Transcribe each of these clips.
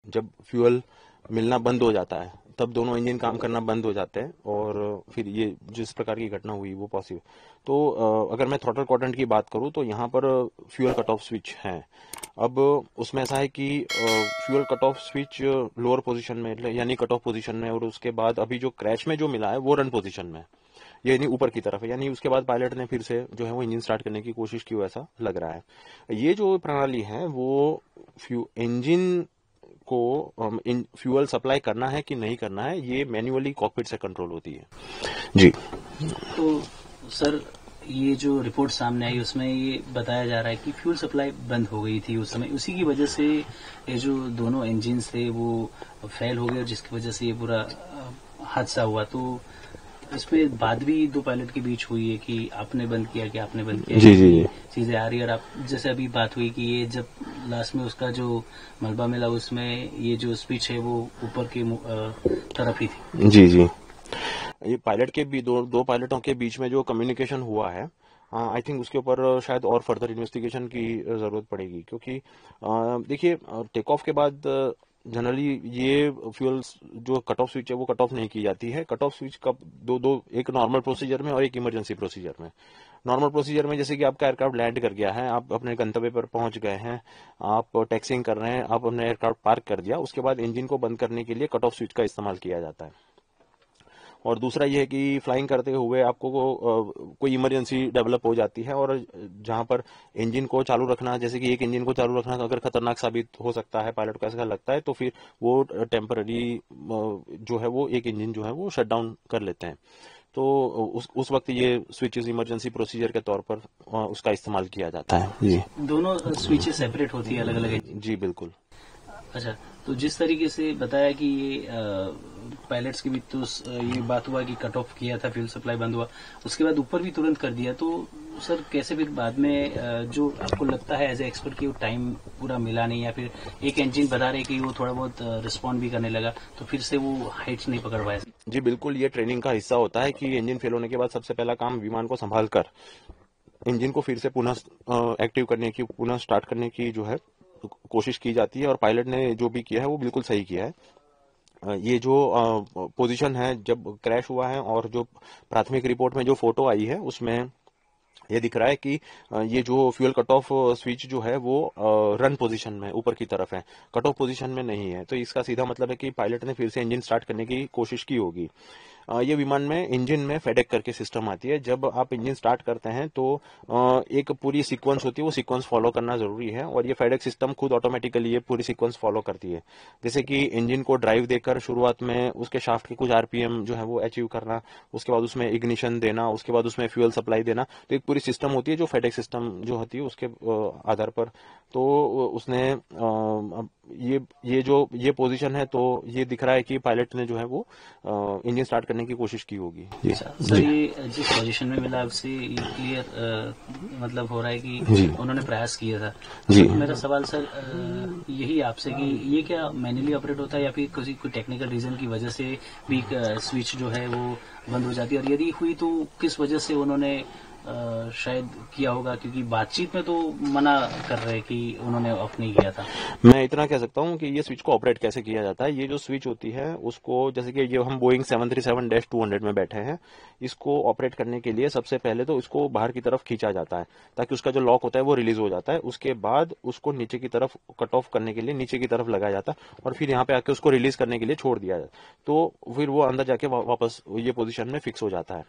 जब फ्यूल मिलना बंद हो जाता है तब दोनों इंजन काम करना बंद हो जाते हैं और फिर ये जिस प्रकार की घटना हुई वो पॉसिबल। तो अगर मैं थ्रॉटल क्वाड्रेंट की बात करूं तो यहाँ पर फ्यूल कट ऑफ स्विच है। अब उसमें ऐसा है कि fuel cut off switch lower position में यानी कट ऑफ पोजीशन में, और उसके बाद अभी जो क्रैश में जो मिला है वो रन पोजीशन में, ये नहीं ऊपर की तरफ है। यानी उसके बाद पायलट ने फिर से जो है वो इंजन स्टार्ट करने की कोशिश की, ऐसा लग रहा है। ये जो प्रणाली है वो इंजन को फ्यूल सप्लाई करना है कि नहीं करना है, ये मैन्युअली कॉकपिट से कंट्रोल होती है। जी। तो सर, ये जो रिपोर्ट सामने आई उसमें ये बताया जा रहा है कि फ्यूल सप्लाई बंद हो गई थी उस समय, उसी की वजह से ये जो दोनों इंजन थे वो फेल हो गए, जिसकी वजह से ये पूरा हादसा हुआ। तो इसमें बात भी दो पायलट के बीच हुई है कि आपने बंद किया, कि आपने बंद किया। जी जी। चीजें आ रही है। और आप जैसे अभी बात हुई कि ये जब लास्ट में उसका जो मलबा मिला उसमें ये जो स्विच है वो ऊपर की तरफ ही थी। जी जी। ये पायलट के भी दो पायलटों के बीच में जो कम्युनिकेशन हुआ है, आई थिंक उसके ऊपर शायद और फर्दर इन्वेस्टिगेशन की जरूरत पड़ेगी, क्योंकि देखिए टेक ऑफ के बाद जनरली ये फ्यूल जो कट ऑफ स्विच है वो कट ऑफ नहीं की जाती है। कट ऑफ स्विच कब दो एक नॉर्मल प्रोसीजर में और एक इमरजेंसी प्रोसीजर में। नॉर्मल प्रोसीजर में जैसे कि आपका एयरक्राफ्ट लैंड कर गया है, आप अपने गंतव्य पर पहुंच गए हैं, आप टैक्सिंग कर रहे हैं, आप अपने एयरक्राफ्ट पार्क कर दिया, उसके बाद इंजन को बंद करने के लिए कट ऑफ स्विच का इस्तेमाल किया जाता है। और दूसरा ये है कि फ्लाइंग करते हुए आपको कोई इमरजेंसी डेवलप हो जाती है और जहां पर इंजन को चालू रखना, जैसे कि एक इंजन को चालू रखना अगर खतरनाक साबित हो सकता है, पायलट को ऐसा लगता है, तो फिर वो टेम्पररी जो है वो एक इंजन जो है वो शट डाउन कर लेते हैं। तो उस वक्त ये स्विचेस इमरजेंसी प्रोसीजर के तौर पर उसका इस्तेमाल किया जाता है। जी। दोनों स्विचेस सेपरेट होती है, अलग अलग। जी बिल्कुल। अच्छा, तो जिस तरीके से बताया कि ये पायलट्स के भी तो ये बात हुआ कि कट ऑफ किया था, फ्यूल सप्लाई बंद हुआ, उसके बाद ऊपर भी तुरंत कर दिया, तो सर कैसे फिर बाद में जो आपको लगता है एज ए एक्सपर्ट कि वो टाइम पूरा मिला नहीं, या फिर एक इंजन बता रहे कि वो थोड़ा बहुत रिस्पॉन्ड भी करने लगा तो फिर से वो हाइट्स नहीं पकड़ पाए? जी बिल्कुल, ये ट्रेनिंग का हिस्सा होता है कि इंजन फेल होने के बाद सबसे पहला काम विमान को संभाल कर इंजन को फिर से पुनः एक्टिव करने की, पुनः स्टार्ट करने की जो है कोशिश की जाती है। और पायलट ने जो भी किया है वो बिल्कुल सही किया है। ये जो पोजीशन है जब क्रैश हुआ है और जो प्राथमिक रिपोर्ट में जो फोटो आई है उसमें ये दिख रहा है कि ये जो फ्यूल कट ऑफ स्विच जो है वो रन पोजीशन में ऊपर की तरफ है, कट ऑफ पोजीशन में नहीं है। तो इसका सीधा मतलब है कि पायलट ने फिर से इंजन स्टार्ट करने की कोशिश की होगी। ये विमान में इंजन में फेडेक करके सिस्टम आती है। जब आप इंजन स्टार्ट करते हैं तो एक पूरी सीक्वेंस होती है, वो सीक्वेंस फॉलो करना जरूरी है, और ये फेडेक सिस्टम खुद ऑटोमेटिकली ये पूरी सीक्वेंस फॉलो करती है। जैसे कि इंजन को ड्राइव देकर शुरुआत में उसके शाफ्ट के कुछ आरपीएम जो है वो अचीव करना, उसके बाद उसमें इग्निशन देना, उसके बाद उसमें फ्यूल सप्लाई देना, तो एक पूरी सिस्टम होती है जो फेडेक सिस्टम जो होती है उसके आधार पर। तो उसने ये पोजीशन है, तो ये दिख रहा है कि पायलट ने जो है वो इंजन स्टार्ट करने की कोशिश की होगी। जी सर, ये जिस पोजीशन में मिला उससे ये क्लियर मतलब हो रहा है कि उन्होंने प्रयास किया था। जी। तो मेरा सवाल सर यही आपसे कि ये क्या मैन्युअली ऑपरेट होता है या फिर किसी कोई टेक्निकल रीजन की वजह से भी स्विच जो है वो बंद हो जाती है, और यदि हुई तो किस वजह से उन्होंने शायद किया होगा, क्योंकि बातचीत में तो मना कर रहे कि उन्होंने ऑफ नहीं किया था। मैं इतना कह सकता हूं कि ये स्विच को ऑपरेट कैसे किया जाता है। ये जो स्विच होती है उसको, जैसे कि ये हम बोइंग 737-200 में बैठे हैं, इसको ऑपरेट करने के लिए सबसे पहले तो इसको बाहर की तरफ खींचा जाता है ताकि उसका जो लॉक होता है वो रिलीज हो जाता है। उसके बाद उसको नीचे की तरफ कट ऑफ करने के लिए नीचे की तरफ लगाया जाता है और फिर यहाँ पे आके उसको रिलीज करने के लिए छोड़ दिया जाता है, तो फिर वो अंदर जाके वापस ये पोजिशन में फिक्स हो जाता है।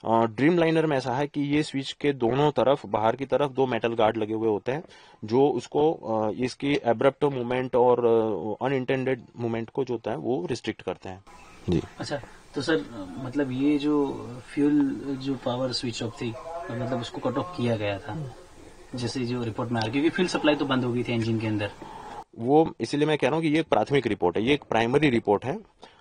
ड्रीम लाइनर में ऐसा है कि ये स्विच के दोनों तरफ, बाहर की तरफ 2 मेटल गार्ड लगे हुए होते हैं जो उसको इसकी एब्रप्ट मूवमेंट और अनइंटेंडेड मूवमेंट को जो होता है वो रिस्ट्रिक्ट करते हैं। जी। अच्छा, तो सर मतलब ये जो फ्यूल जो पावर स्विच ऑफ थी, मतलब उसको कट ऑफ किया गया था जैसे जो रिपोर्ट में आ रहा, क्योंकि फ्यूल सप्लाई तो बंद हो गई थी इंजन के अंदर। वो इसलिए मैं कह रहा हूँ कि ये एक प्राथमिक रिपोर्ट है, ये एक प्राइमरी रिपोर्ट है।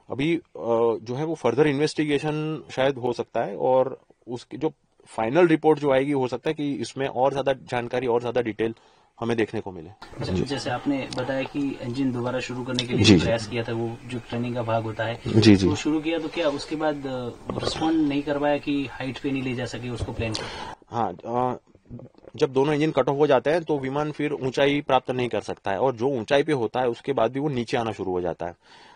अभी जो है वो फर्दर इन्वेस्टिगेशन शायद हो सकता है, और उसकी जो फाइनल रिपोर्ट जो आएगी हो सकता है कि इसमें और ज्यादा जानकारी और ज्यादा डिटेल हमें देखने को मिले। जैसे आपने बताया कि इंजन दोबारा शुरू करने के लिए प्रयास किया था, वो जो ट्रेनिंग का भाग होता है, जी जी, तो शुरू किया, तो क्या उसके बाद रिस्पॉन्ड नहीं कर पाया कि हाइट पे नहीं ले जा सके उसको प्लेन को? हाँ, जब दोनों इंजन कट ऑफ हो जाते हैं तो विमान फिर ऊंचाई प्राप्त नहीं कर सकता है, और जो ऊंचाई पे होता है उसके बाद भी वो नीचे आना शुरू हो जाता है।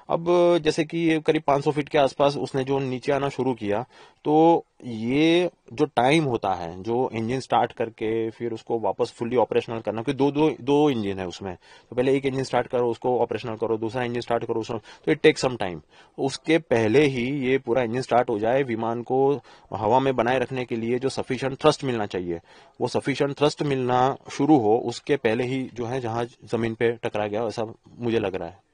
अब जैसे कि ये करीब 500 फीट के आसपास उसने जो नीचे आना शुरू किया, तो ये जो टाइम होता है जो इंजन स्टार्ट करके फिर उसको वापस फुल्ली ऑपरेशनल करना, क्योंकि दो इंजन है उसमें, तो पहले एक इंजन स्टार्ट करो उसको ऑपरेशनल करो, दूसरा इंजन स्टार्ट करो उसको, तो इट टेक सम टाइम। उसके पहले ही ये पूरा इंजन स्टार्ट हो जाए, विमान को हवा में बनाए रखने के लिए जो सफिशिएंट थ्रस्ट मिलना चाहिए, वो सफिशिएंट थ्रस्ट मिलना शुरू हो उसके पहले ही जो है जहाज जमीन पे टकरा गया, ऐसा मुझे लग रहा है।